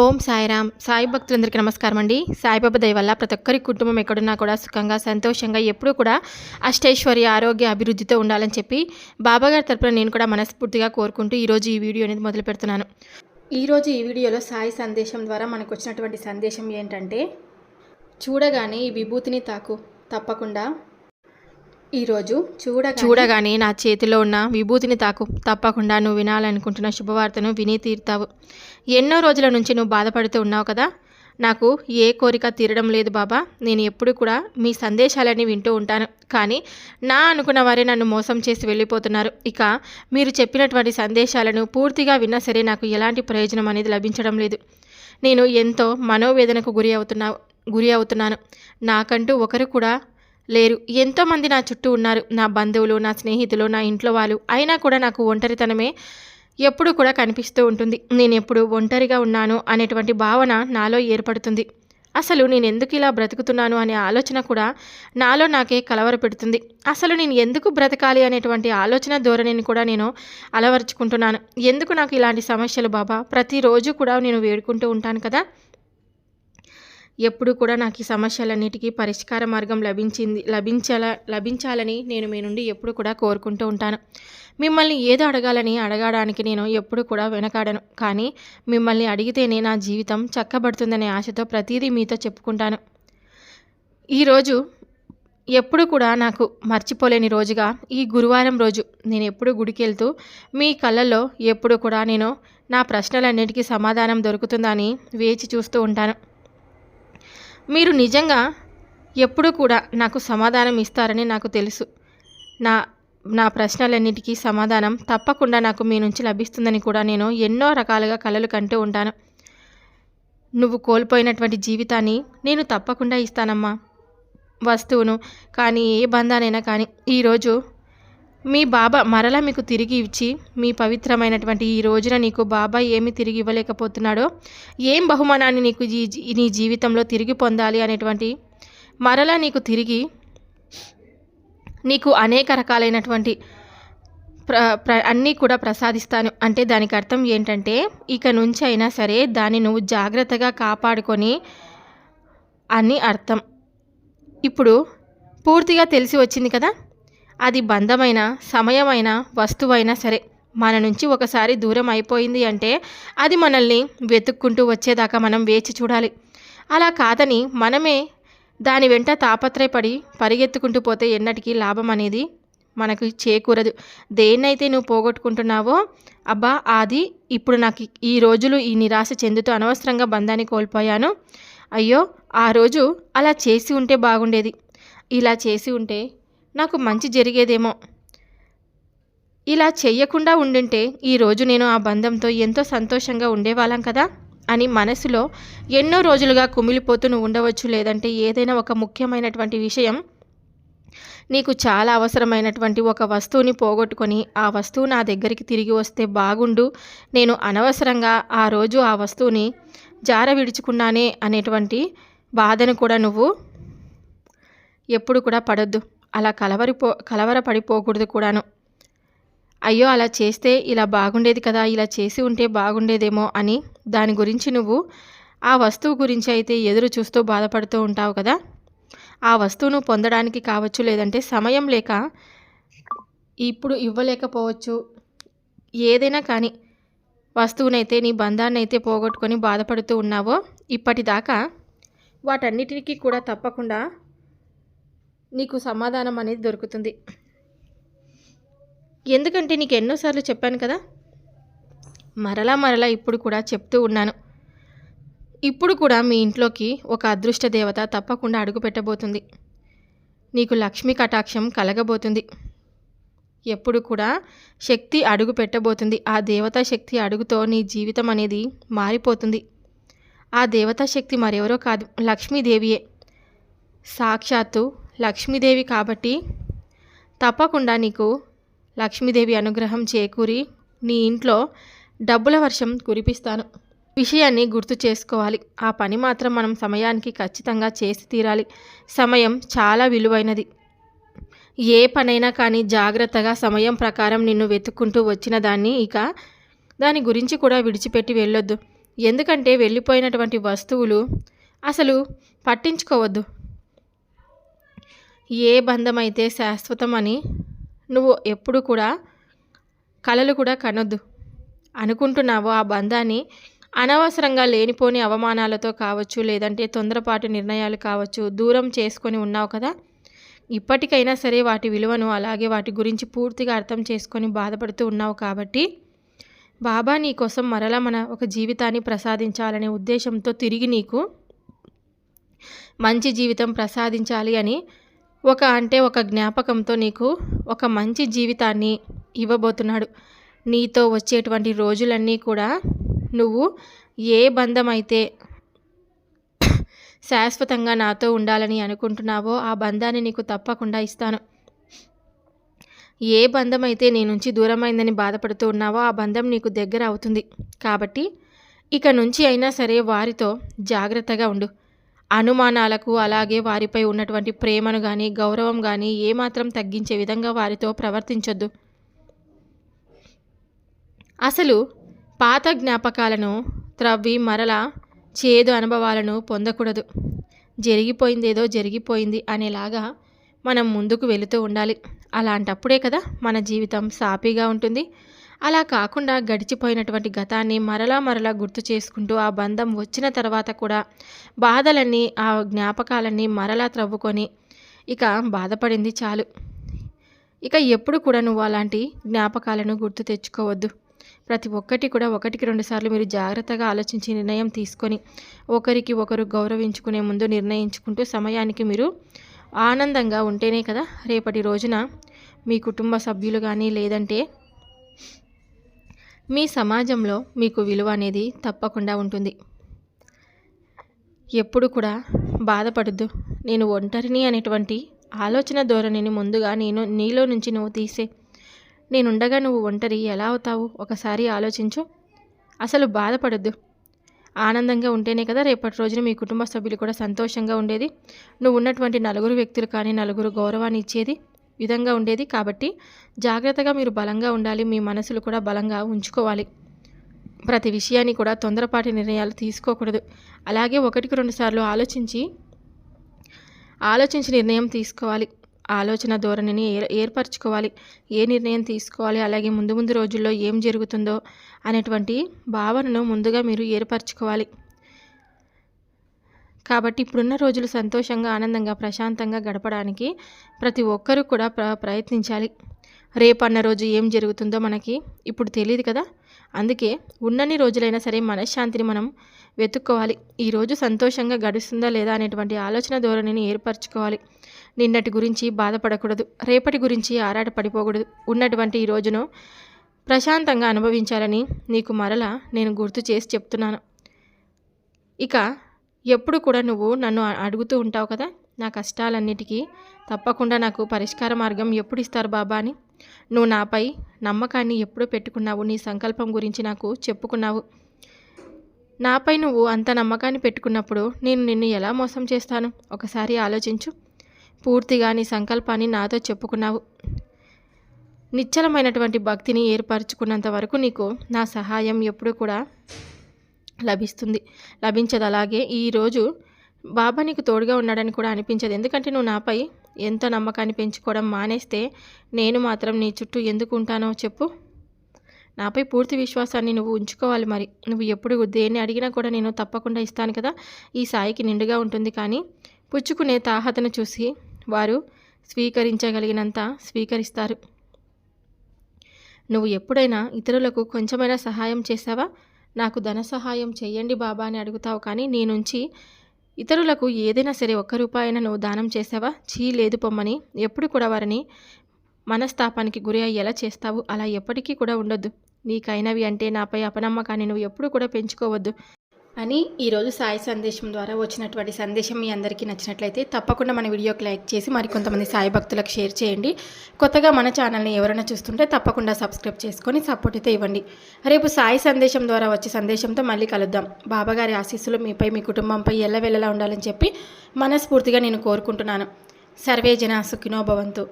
ఓం సాయిరామ్. సాయి భక్తులందరికీ నమస్కారం అండి. సాయిబాబా దయ వల్ల ప్రతి ఒక్కరి కుటుంబం ఎక్కడున్నా కూడా సుఖంగా సంతోషంగా ఎప్పుడూ కూడా అష్టైశ్వర్య ఆరోగ్య అభివృద్ధితో ఉండాలని చెప్పి బాబాగారి తరపున నేను కూడా మనస్ఫూర్తిగా కోరుకుంటూ ఈరోజు ఈ వీడియో అనేది మొదలు పెడుతున్నాను. ఈరోజు ఈ వీడియోలో సాయి సందేశం ద్వారా మనకు వచ్చినటువంటి సందేశం ఏంటంటే, చూడగానే ఈ విభూతిని తాకు, తప్పకుండా ఈరోజు చూడగానే నా చేతిలో ఉన్న విభూతిని తాకు, తప్పకుండా నువ్వు వినాలనుకుంటున్న శుభవార్తను విని తీరుతావు. ఎన్నో రోజుల నుంచి నువ్వు బాధపడుతూ ఉన్నావు కదా, నాకు ఏ కోరిక తీరడం లేదు బాబా, నేను ఎప్పుడు కూడా మీ సందేశాలన్నీ వింటూ ఉంటాను, కానీ నా అనుకున్న వారే నన్ను మోసం చేసి వెళ్ళిపోతున్నారు. ఇక మీరు చెప్పినటువంటి సందేశాలను పూర్తిగా విన్నా సరే నాకు ఎలాంటి ప్రయోజనం అనేది లభించడం లేదు. నేను ఎంతో మనోవేదనకు గురి అవుతున్నాను. నాకంటూ ఒకరు కూడా లేరు. ఎంతోమంది నా చుట్టూ ఉన్నారు, నా బంధువులు, నా స్నేహితులు, నా ఇంట్లో వాళ్ళు. అయినా కూడా నాకు ఒంటరితనమే ఎప్పుడు కూడా కనిపిస్తూ ఉంటుంది. నేను ఎప్పుడు ఒంటరిగా ఉన్నాను అనేటువంటి భావన నాలో ఏర్పడుతుంది. అసలు నేను ఎందుకు ఇలా బ్రతుకుతున్నాను అనే ఆలోచన కూడా నాలో నాకే కలవరపెడుతుంది. అసలు నేను ఎందుకు బ్రతకాలి అనేటువంటి ఆలోచన ధోరణిని కూడా నేను అలవర్చుకుంటున్నాను. ఎందుకు నాకు ఇలాంటి సమస్యలు బాబా? ప్రతిరోజు కూడా నేను వేడుకుంటూ ఉంటాను కదా, ఎప్పుడు కూడా నాకు ఈ సమస్యలన్నిటికీ పరిష్కార మార్గం లభించాలని నేను మీ నుండి ఎప్పుడు కూడా కోరుకుంటూ ఉంటాను. మిమ్మల్ని ఏదో అడగడానికి నేను ఎప్పుడు కూడా వెనకాడను, కానీ మిమ్మల్ని అడిగితేనే నా జీవితం చక్కబడుతుందనే ఆశతో ప్రతిదీ మీతో చెప్పుకుంటాను. ఈరోజు ఎప్పుడు కూడా నాకు మర్చిపోలేని రోజుగా ఈ గురువారం రోజు నేను ఎప్పుడు గుడికి వెళ్తూ మీ కళ్ళల్లో ఎప్పుడు కూడా నేను నా ప్రశ్నలన్నిటికీ సమాధానం దొరుకుతుందని వేచి చూస్తూ ఉంటాను. మీరు నిజంగా ఎప్పుడు కూడా నాకు సమాధానం ఇస్తారని నాకు తెలుసు. నా ప్రశ్నలన్నిటికీ సమాధానం తప్పకుండా నాకు మీ నుంచి లభిస్తుందని కూడా నేను ఎన్నో రకాలుగా కలలు కంటూ ఉంటాను. నువ్వు కోల్పోయినటువంటి జీవితాన్ని నేను తప్పకుండా ఇస్తానమ్మా, వస్తువును కానీ ఏ బంధానైనా కానీ. ఈరోజు మీ బాబా మరలా మీకు తిరిగి ఇచ్చి, మీ పవిత్రమైనటువంటి ఈ రోజున నీకు బాబా ఏమి తిరిగి ఇవ్వలేకపోతున్నాడో, ఏం బహుమానాన్ని నీకు నీ జీవితంలో తిరిగి పొందాలి అనేటువంటి మరలా నీకు అనేక రకాలైనటువంటి అన్నీ కూడా ప్రసాదిస్తాను. అంటే దానికి అర్థం ఏంటంటే, ఇక నుంచి అయినా సరే దాన్ని నువ్వు జాగ్రత్తగా కాపాడుకొని అని అర్థం. ఇప్పుడు పూర్తిగా తెలిసి వచ్చింది కదా, అది బంధమైన, సమయమైన, వస్తువైనా సరే మన నుంచి ఒకసారి దూరం అయిపోయింది అంటే అది మనల్ని వెతుక్కుంటూ వచ్చేదాకా మనం వేచి చూడాలి. అలా కాదని మనమే దాని వెంట తాపత్రయపడి పరిగెత్తుకుంటూ పోతే ఎన్నటికీ లాభం అనేది మనకు చేకూరదు. దేన్నైతే నువ్వు పోగొట్టుకుంటున్నావో, అబ్బా అది ఇప్పుడు నాకు ఈ రోజులు ఈ నిరాశ చెందుతూ అనవసరంగా బంధాన్ని కోల్పోయాను, అయ్యో ఆ రోజు అలా చేసి ఉంటే బాగుండేది, ఇలా చేసి ఉంటే నాకు మంచి జరిగేదేమో, ఇలా చెయ్యకుండా ఉండింటే ఈరోజు నేను ఆ బంధంతో ఎంతో సంతోషంగా ఉండేవాళ్ళం కదా అని మనసులో ఎన్నో రోజులుగా కుమిలిపోతూ నువ్వు ఉండవచ్చు. లేదంటే ఏదైనా ఒక ముఖ్యమైనటువంటి విషయం, నీకు చాలా అవసరమైనటువంటి ఒక వస్తువుని పోగొట్టుకొని ఆ వస్తువు నా దగ్గరికి తిరిగి వస్తే బాగుండు, నేను అనవసరంగా ఆ రోజు ఆ వస్తువుని జార విడుచుకున్నానే అనేటువంటి బాధను కూడా నువ్వు ఎప్పుడు కూడా పడొద్దు. అలా కలవరపడిపోకూడదు కూడాను. అయ్యో అలా చేస్తే ఇలా బాగుండేది కదా, ఇలా చేసి ఉంటే బాగుండేదేమో అని దాని గురించి నువ్వు ఆ వస్తువు గురించి అయితే ఎదురు చూస్తూ బాధపడుతూ ఉంటావు కదా, ఆ వస్తువును పొందడానికి కావచ్చు, లేదంటే సమయం లేక ఇప్పుడు ఇవ్వలేకపోవచ్చు, ఏదైనా కానీ వస్తువునైతే నీ బంధాన్నైతే పోగొట్టుకొని బాధపడుతూ ఉన్నావో, ఇప్పటిదాకా వాటన్నిటికీ కూడా తప్పకుండా నీకు సమాధానం అనేది దొరుకుతుంది. ఎందుకంటే నీకు ఎన్నోసార్లు చెప్పాను కదా, మరలా ఇప్పుడు కూడా చెప్తూ ఉన్నాను. ఇప్పుడు కూడా మీ ఇంట్లోకి ఒక అదృష్ట దేవత తప్పకుండా అడుగు పెట్టబోతుంది. నీకు లక్ష్మీ కటాక్షం కలగబోతుంది. ఎప్పుడు కూడా శక్తి అడుగు పెట్టబోతుంది. ఆ దేవతా శక్తి అడుగుతో నీ జీవితం అనేది మారిపోతుంది. ఆ దేవతా శక్తి మరెవరో కాదు, లక్ష్మీదేవియే. సాక్షాత్తు లక్ష్మీదేవి కాబట్టి తప్పకుండా నీకు లక్ష్మీదేవి అనుగ్రహం చేకూరి నీ ఇంట్లో డబ్బుల వర్షం కురిపిస్తాను. విషయాన్ని గుర్తు చేసుకోవాలి. ఆ పని మాత్రం మనం సమయానికి ఖచ్చితంగా చేసి తీరాలి. సమయం చాలా విలువైనది. ఏ పనైనా కానీ జాగ్రత్తగా సమయం ప్రకారం నిన్ను వెతుక్కుంటూ వచ్చిన దాన్ని ఇక దాని గురించి కూడా విడిచిపెట్టి వెళ్ళొద్దు. ఎందుకంటే వెళ్ళిపోయినటువంటి వస్తువులు అసలు పట్టించుకోవద్దు. ఏ బంధమైతే శాశ్వతమని నువ్వు ఎప్పుడు కూడా కలలు కూడా కనొద్దు. అనుకుంటున్నావో ఆ బంధాన్ని అనవసరంగా లేనిపోని అవమానాలతో కావచ్చు, లేదంటే తొందరపాటు నిర్ణయాలు కావచ్చు దూరం చేసుకొని ఉన్నావు కదా. ఇప్పటికైనా సరే వాటి విలువను, అలాగే వాటి గురించి పూర్తిగా అర్థం చేసుకొని బాధపడుతూ ఉన్నావు కాబట్టి బాబా నీ కోసం మరలా మన ఒక జీవితాన్ని ప్రసాదించాలనే ఉద్దేశంతో తిరిగి నీకు మంచి జీవితం ప్రసాదించాలి అని ఒక జ్ఞాపకంతో నీకు ఒక మంచి జీవితాన్ని ఇవ్వబోతున్నాడు. నీతో వచ్చేటువంటి రోజులన్నీ కూడా నువ్వు ఏ బంధం అయితే శాశ్వతంగా నాతో ఉండాలని అనుకుంటున్నావో ఆ బంధాన్ని నీకు తప్పకుండా ఇస్తాను. ఏ బంధం అయితే నీ నుంచి దూరమైందని బాధపడుతూ ఉన్నావో ఆ బంధం నీకు దగ్గర అవుతుంది. కాబట్టి ఇక నుంచి అయినా సరే వారితో జాగ్రత్తగా ఉండు. అనుమానాలకు, అలాగే వారిపై ఉన్నటువంటి ప్రేమను కానీ, గౌరవం కానీ ఏమాత్రం తగ్గించే విధంగా వారితో ప్రవర్తించొద్దు. అసలు పాత జ్ఞాపకాలను త్రవ్వి మరలా చేదు అనుభవాలను పొందకూడదు. జరిగిపోయిందేదో జరిగిపోయింది అనేలాగా మనం ముందుకు వెళుతూ ఉండాలి. అలాంటప్పుడే కదా మన జీవితం సాఫీగా ఉంటుంది. అలా కాకుండా గడిచిపోయినటువంటి గతాన్ని మరలా గుర్తు చేసుకుంటూ ఆ బంధం వచ్చిన తర్వాత కూడా బాధలన్నీ, ఆ జ్ఞాపకాలన్నీ మరలా త్రవ్వుకొని ఇక బాధపడింది చాలు. ఇక ఎప్పుడు కూడా నువ్వు అలాంటి జ్ఞాపకాలను గుర్తు తెచ్చుకోవద్దు. ప్రతి ఒక్కటి కూడా 1-2 సార్లు మీరు జాగ్రత్తగా ఆలోచించి నిర్ణయం తీసుకొని ఒకరికి ఒకరు గౌరవించుకునే ముందు నిర్ణయించుకుంటూ సమయానికి మీరు ఆనందంగా ఉంటేనే కదా రేపటి రోజున మీ కుటుంబ సభ్యులు కానీ, లేదంటే మీ సమాజంలో మీకు విలువ అనేది తప్పకుండా ఉంటుంది. ఎప్పుడు కూడా బాధపడద్దు. నేను ఒంటరిని అనేటువంటి ఆలోచన ధోరణిని ముందుగా నీలో నుంచి నువ్వు తీసే. నేనుండగా నువ్వు ఒంటరి ఎలా అవుతావు? ఒకసారి ఆలోచించు. అసలు బాధపడద్దు. ఆనందంగా ఉంటేనే కదా రేపటి రోజున మీ కుటుంబ సభ్యులు కూడా సంతోషంగా ఉండేది. నువ్వు ఉన్నటువంటి నలుగురు వ్యక్తులు కానీ నలుగురు గౌరవాన్ని ఇచ్చేది విధంగా ఉండేది. కాబట్టి జాగ్రత్తగా మీరు బలంగా ఉండాలి. మీ మనసులు కూడా బలంగా ఉంచుకోవాలి. ప్రతి విషయాన్ని కూడా తొందరపాటి నిర్ణయాలు తీసుకోకూడదు. అలాగే 1-2 సార్లు ఆలోచించి నిర్ణయం తీసుకోవాలి. ఆలోచన ధోరణిని ఏర్పరచుకోవాలి. ఏ నిర్ణయం తీసుకోవాలి, అలాగే ముందు రోజుల్లో ఏం జరుగుతుందో అనేటువంటి భావనను ముందుగా మీరు ఏర్పరచుకోవాలి. కాబట్టి ఇప్పుడున్న రోజులు సంతోషంగా, ఆనందంగా, ప్రశాంతంగా గడపడానికి ప్రతి ఒక్కరూ కూడా ప్రయత్నించాలి. రేపన్న రోజు ఏం జరుగుతుందో మనకి ఇప్పుడు తెలియదు కదా. అందుకే ఉన్నన్ని రోజులైనా సరే మనశ్శాంతిని మనం వెతుక్కోవాలి. ఈరోజు సంతోషంగా గడుస్తుందా లేదా అనేటువంటి ఆలోచన ధోరణిని ఏర్పరచుకోవాలి. నిన్నటి గురించి బాధపడకూడదు. రేపటి గురించి ఆరాటపడిపోకూడదు. ఉన్నటువంటి ఈ రోజును ప్రశాంతంగా అనుభవించాలని నీకు మరలా నేను గుర్తు చేసి చెప్తున్నాను. ఇక ఎప్పుడు కూడా నువ్వు నన్ను అడుగుతూ ఉంటావు కదా, నా కష్టాలన్నిటికీ తప్పకుండా నాకు పరిష్కార మార్గం ఎప్పుడు ఇస్తారు బాబా అని. నువ్వు నాపై నమ్మకాన్ని ఎప్పుడూ పెట్టుకున్నావు. నీ సంకల్పం గురించి నాకు చెప్పుకున్నావు. నాపై నువ్వు అంత నమ్మకాన్ని పెట్టుకున్నప్పుడు నేను నిన్ను ఎలా మోసం చేస్తాను? ఒకసారి ఆలోచించు. పూర్తిగా నీ సంకల్పాన్ని నాతో చెప్పుకున్నావు. నిశ్చలమైనటువంటి భక్తిని ఏర్పరచుకున్నంత వరకు నీకు నా సహాయం ఎప్పుడు కూడా లభించదు. అలాగే ఈరోజు బాబా నీకు తోడుగా ఉన్నాడని కూడా అనిపించదు. ఎందుకంటే నువ్వు నాపై ఎంత నమ్మకాన్ని పెంచుకోవడం మానేస్తే నేను మాత్రం నీ చుట్టూ ఎందుకు ఉంటానో చెప్పు. నాపై పూర్తి విశ్వాసాన్ని నువ్వు ఉంచుకోవాలి. మరి నువ్వు ఎప్పుడు దేన్ని అడిగినా కూడా నేను తప్పకుండా ఇస్తాను కదా. ఈ సాయికి నిండుగా ఉంటుంది. కానీ పుచ్చుకునే తాహతను చూసి వారు స్వీకరించగలిగినంత స్వీకరిస్తారు. నువ్వు ఎప్పుడైనా ఇతరులకు కొంచెమైనా సహాయం చేసావా? నాకు ధన సహాయం చేయండి బాబా అని అడుగుతావు, కానీ నీ నుంచి ఇతరులకు ఏదైనా సరే 1 రూపాయైనా నువ్వు దానం చేసావా? లేదు పొమ్మని ఎప్పుడు కూడా వారిని మనస్తాపానికి గురి అయ్యేలా చేస్తావు. అలా ఎప్పటికీ కూడా ఉండొద్దు. నీకైనవి అంటే నాపై అపనమ్మకాన్ని నువ్వు ఎప్పుడు కూడా పెంచుకోవద్దు అని ఈరోజు సాయి సందేశం ద్వారా వచ్చినటువంటి సందేశం మీ అందరికీ నచ్చినట్లయితే తప్పకుండా మన వీడియోకి లైక్ చేసి మరికొంతమంది సాయి భక్తులకు షేర్ చేయండి. కొత్తగా మన ఛానల్ని ఎవరైనా చూస్తుంటే తప్పకుండా సబ్స్క్రైబ్ చేసుకొని సపోర్ట్ అయితే ఇవ్వండి. రేపు సాయి సందేశం ద్వారా వచ్చే సందేశంతో మళ్ళీ కలుద్దాం. బాబాగారి ఆశీస్సులు మీపై, మీ కుటుంబంపై ఎల్లవెల్లలా ఉండాలని చెప్పి మనస్ఫూర్తిగా నేను కోరుకుంటున్నాను. సర్వే జన సుఖినో భవంతు.